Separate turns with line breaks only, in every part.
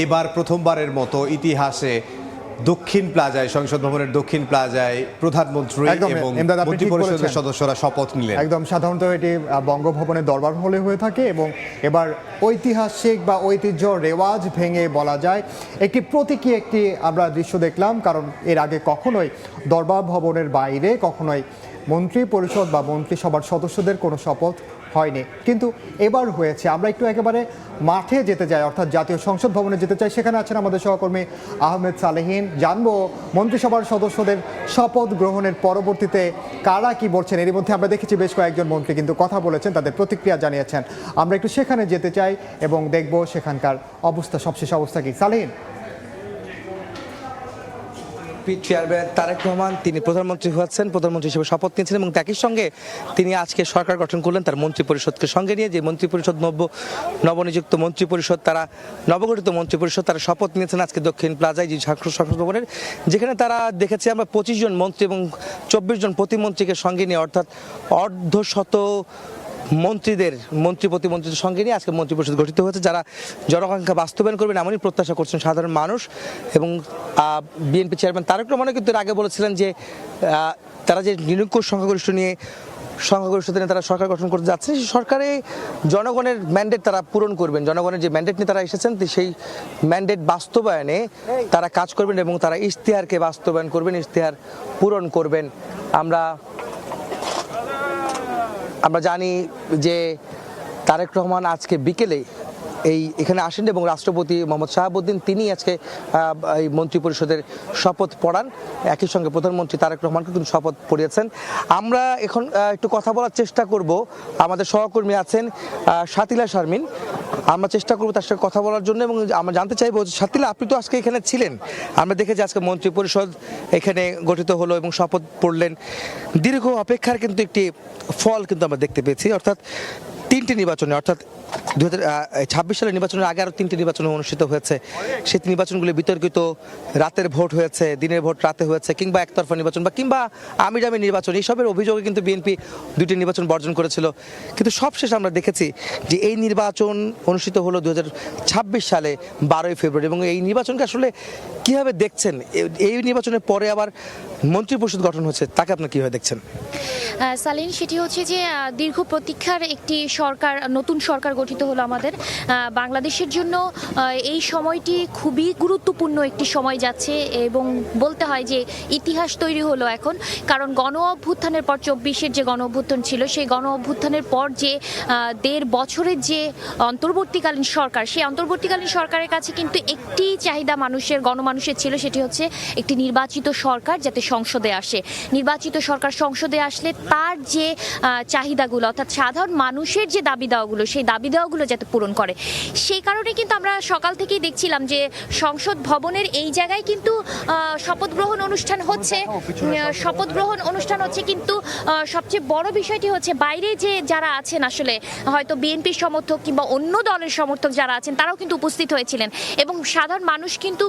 এবার প্রথমবারের মতো ইতিহাসে দক্ষিণ প্লাজায়, সংসদ ভবনের দক্ষিণ প্লাজায় প্রধানমন্ত্রী এবং মন্ত্রিপরিষদের সদস্যরা শপথ নিলেন।
একদম, সাধারণত এটি বঙ্গভবনের দরবার হলে হয়ে থাকে এবং এবার ঐতিহাসিক বা ঐতিহ্য রেওয়াজ ভেঙে বলা যায় একটি প্রতীকী একটি আমরা দৃশ্য দেখলাম। কারণ এর আগে কখনোই দরবার ভবনের বাইরে কখনোই মন্ত্রী পরিষদ বা মন্ত্রিসভার সদস্যদের কোনো শপথ হয়নি, কিন্তু এবার হয়েছে। আমরা একটু একেবারে মাঠে যেতে চাই, অর্থাৎ জাতীয় সংসদ ভবনে যেতে চাই। সেখানে আছেন আমাদের সহকর্মী আহমেদ সালেহীন। জানবো মন্ত্রিসভার সদস্যদের শপথ গ্রহণের পরবর্তীতে কারা কি বলছেন। এর মধ্যে আমরা দেখেছি বেশ কয়েকজন মন্ত্রী কিন্তু কথা বলেছেন, তাদের প্রতিক্রিয়া জানিয়েছেন। আমরা একটু সেখানে যেতে চাই এবং দেখব সেখানকার অবস্থা, সবশেষ অবস্থা কি। সালেহীন,
চেয়ারম্যান তারেক রহমান তিনি প্রধানমন্ত্রী হয়েছেন, প্রধানমন্ত্রী হিসেবে শপথ নিয়েছেন এবং একই সঙ্গে তিনি আজকে সরকার গঠন করলেন তার মন্ত্রিপরিষদকে সঙ্গে নিয়ে। যে মন্ত্রিপরিষদ নবনিযুক্ত মন্ত্রিপরিষদ, তারা নবগঠিত মন্ত্রিপরিষদ, তারা শপথ নিয়েছেন আজকে দক্ষিণ প্লাজায় যে সংসদ ভবনের, যেখানে তারা দেখেছি আমরা 25 জন মন্ত্রী এবং 24 জন প্রতিমন্ত্রীকে সঙ্গে নিয়ে, অর্থাৎ অর্ধশত মন্ত্রী প্রতিমন্ত্রীদের সঙ্গে নিয়ে আজকে মন্ত্রিপরিষদ গঠিত হয়েছে, যারা জনআকাঙ্ক্ষা বাস্তবায়ন করবেন এমনই প্রত্যাশা করছেন সাধারণ মানুষ। এবং বিএনপি চেয়ারম্যান তারেক রহমানও কিন্তু এর আগে বলেছিলেন যে তারা যে নিরঙ্কুশ সংখ্যাগরিষ্ঠ নিয়ে তারা সরকার গঠন করতে যাচ্ছে, সেই সরকারে জনগণের ম্যান্ডেট তারা পূরণ করবেন। জনগণের যে ম্যান্ডেট নিয়ে তারা এসেছেন সেই ম্যান্ডেট বাস্তবায়নে তারা কাজ করবেন এবং তারা ইশতেহারকে বাস্তবায়ন করবেন, ইশতেহার পূরণ করবেন। আমরা জানি যে তারেক রহমান আজকে বিকেলে এখানে আসেন এবং রাষ্ট্রপতি মোহাম্মদ শাহাবুদ্দিন তিনি আজকে এই মন্ত্রিপরিষদের শপথ পড়ান। একই সঙ্গে প্রধানমন্ত্রী তারেক রহমানকে কিন্তু শপথ পড়িয়েছেন। আমরা এখন একটু কথা বলার চেষ্টা করব, আমাদের সহকর্মী আছেন শাতিলা শারমিন, আমরা চেষ্টা করবো তার সাথে কথা বলার জন্য। এবং আমরা জানতে চাইবো, শাতিলা আপনি তো আজকে এখানে ছিলেন, আমরা দেখেছি আজকে মন্ত্রিপরিষদ এখানে গঠিত হলো এবং শপথ পড়লেন। দীর্ঘ অপেক্ষার কিন্তু একটি ফল কিন্তু আমরা দেখতে পেয়েছি, অর্থাৎ 3টি নির্বাচনে, অর্থাৎ 2026 সালের নির্বাচনের আগে আরও 3টি নির্বাচন অনুষ্ঠিত হয়েছে। সেই নির্বাচনগুলি বিতর্কিত, রাতের ভোট হয়েছে, দিনের ভোট রাতে হয়েছে, কিংবা একতরফা নির্বাচন কিংবা আমিরামি নির্বাচন, এইসবের অভিযোগে কিন্তু বিএনপি 2টি নির্বাচন বর্জন করেছিল। কিন্তু সবশেষ আমরা দেখেছি যে এই নির্বাচন অনুষ্ঠিত হলো 2026 সালে 12ই ফেব্রুয়ারি। এবং এই নির্বাচনকে আসলে কীভাবে দেখছেন? এই নির্বাচনের পরে আবার মন্ত্রিপরিষদ গঠন হচ্ছে, তাকে আপনি কীভাবে দেখছেন?
সালিন, সেটি হচ্ছে যে দীর্ঘ প্রতীক্ষার একটি সরকার, নতুন সরকার গঠিত হলো আমাদের বাংলাদেশের জন্য। এই সময়টি খুবই গুরুত্বপূর্ণ একটি সময় যাচ্ছে এবং বলতে হয় যে ইতিহাস তৈরি হলো এখন। কারণ গণ অভ্যুত্থানের পর 24-এর যে গণ অভ্যুত্থান ছিল, সেই গণ অভ্যুত্থানের পর যে 1.5 বছরের যে অন্তর্বর্তীকালীন সরকার, সেই অন্তর্বর্তীকালীন সরকারের কাছে কিন্তু একটি চাহিদা গণমানুষের ছিল, সেটি হচ্ছে একটি নির্বাচিত সরকার যাতে সংসদে আসে। নির্বাচিত সরকার সংসদে আসলে তার যে চাহিদাগুলো, অর্থাৎ সাধারণ মানুষের যে দাবি দেওয়াগুলো, সেই দাবি দেওয়াগুলো যাতে পূরণ করে। সেই কারণে কিন্তু আমরা সকাল থেকেই দেখছিলাম যে সংসদ ভবনের এই জায়গায় কিন্তু শপথ গ্রহণ অনুষ্ঠান হচ্ছে। কিন্তু সবচেয়ে বড় বিষয়টি হচ্ছে বাইরে যে যারা আছেন, আসলে হয়তো বিএনপির সমর্থক কিংবা অন্য দলের সমর্থক যারা আছেন, তারাও কিন্তু উপস্থিত হয়েছিলেন এবং সাধারণ মানুষ কিন্তু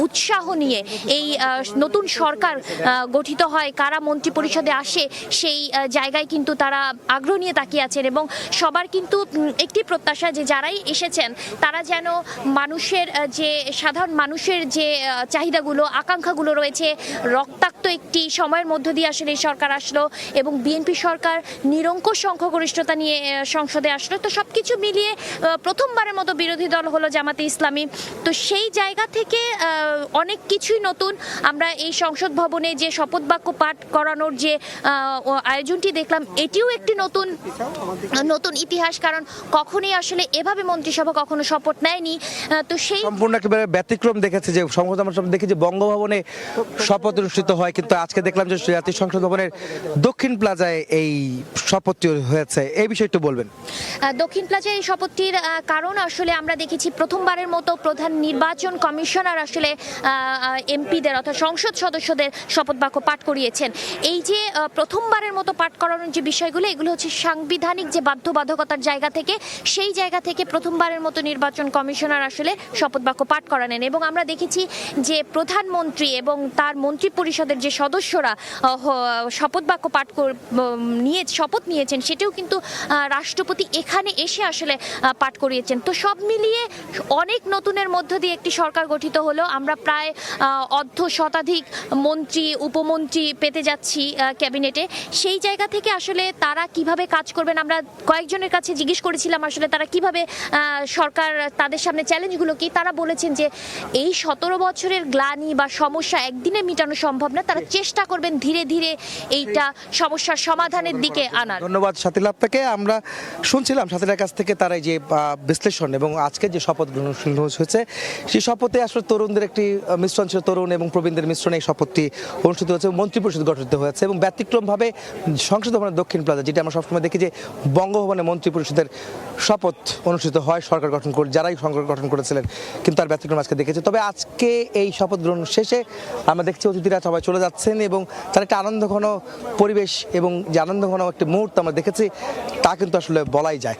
উৎসাহ নিয়ে এই নতুন সরকার গঠিত হয়, কারা মন্ত্রী পরিষদে আসে, সেই জায়গায় কিন্তু তারা আগ্রহ নিয়ে তাকিয়ে আছেন। এবং সবার কিন্তু একটি প্রত্যাশা যে যারাই এসেছেন তারা যেন সাধারণ মানুষের যে চাহিদাগুলো, আকাঙ্ক্ষাগুলো রয়েছে, রক্তাক্ত একটি সময়ের মধ্য দিয়ে আসলে এই সরকার আসলো এবং বিএনপি সরকার নিরঙ্কুশ সংখ্যাগরিষ্ঠতা নিয়ে সংসদে আসলো। তো সবকিছু মিলিয়ে প্রথমবারের মতো বিরোধী দল হলো জামাতে ইসলামী। তো সেই জায়গা থেকে অনেক কিছুই নতুন। আমরা এই সংসদ ভবনে যে শপথ বাক্য পাঠ করানোর যে আয়োজনটি দেখলাম, এটিও একটি নতুন ইতিহাস। কারণ কখনোই আসলে এভাবে মন্ত্রিসভা কখনো শপথ নেয়নি। তো সেই
সম্পূর্ণ একেবারে ব্যতিক্রম দেখেছে যে সংসদ, আমরা সব দেখি যে বঙ্গভবনে শপথ অনুষ্ঠিত হয়, কিন্তু আজকে দেখলাম যে জাতীয় সংসদ ভবনের দক্ষিণ প্লাজায় এই শপথটি হয়েছে। এই বিষয়টি বলবেন?
দক্ষিণ প্লাজায় এই শপথটির কারণ আসলে আমরা দেখেছি প্রথমবারের মতো প্রধান নির্বাচন কমিশনার আসলে এমপিদের অর্থাৎ সংসদ সদস্যদের শপথ বাক্য পাঠ করিয়েছেন। এই যে প্রথম প্রথমবারের মতো পাঠ করানোর যে বিষয়গুলো, এগুলো হচ্ছে সাংবিধানিক যে বাধ্যবাধকতার জায়গা থেকে, সেই জায়গা থেকে প্রথমবারের মতো নির্বাচন কমিশনার আসলে শপথ বাক্য পাঠ করানেন। এবং আমরা দেখেছি যে প্রধানমন্ত্রী এবং তার মন্ত্রী পরিষদের যে সদস্যরা শপথ বাক্য শপথ নিয়েছেন, সেটাও কিন্তু রাষ্ট্রপতি এখানে এসে আসলে পাঠ করিয়েছেন। তো সব মিলিয়ে অনেক নতুনের মধ্য দিয়ে একটি সরকার গঠিত হলো। আমরা প্রায় অর্ধ শতাধিক মন্ত্রী উপমন্ত্রী পেতে যাচ্ছি ক্যাবিনেটে। সেই জায়গা থেকে আসলে তারা কিভাবে কাজ করবেন, আমরা কয়েকজনের কাছে জিজ্ঞেস করেছিলাম আসলে তারা কিভাবে সরকার, তাদের সামনে চ্যালেঞ্জগুলো কি। তারা বলেছেন যে এই 17 বছরের গ্লানি বা সমস্যা একদিনে মেটানো সম্ভব না, তারা চেষ্টা করবেন ধীরে ধীরে এইটা সমস্যার সমাধানের দিকে আনার।
ধন্যবাদ শাতিল আপনাকে। আমরা শুনছিলাম শাতিলের কাছ থেকে তার এই যে বিশ্লেষণ এবং আজকে যে শপথ গ্রহণ হয়েছে, সেই শপথে আসলে তরুণদের একটি মিশ্রণ ছিল, তরুণ এবং প্রবীণদের মিশ্রণে এই শপথটি অনুষ্ঠিত হয়েছে, মন্ত্রিপরিষদ গঠিত হয়েছে এবং ব্যতিক্রমভাবে সংসদ ভবনের দক্ষিণ প্লাজা, যেটা আমরা সবসময় দেখি যে বঙ্গভবনে মন্ত্রিপরিষদের শপথ অনুষ্ঠিত হয় সরকার গঠন করে, যারাই সরকার গঠন করেছিলেন, কিন্তু তার ব্যতিক্রম আজকে দেখেছি। তবে আজকে এই শপথ গ্রহণ শেষে আমরা দেখছি অতিথিরা সবাই চলে যাচ্ছেন এবং তার একটা আনন্দঘন পরিবেশ এবং যে আনন্দঘন একটি মুহূর্ত আমরা দেখেছি, তা কিন্তু আসলে বলাই যায়।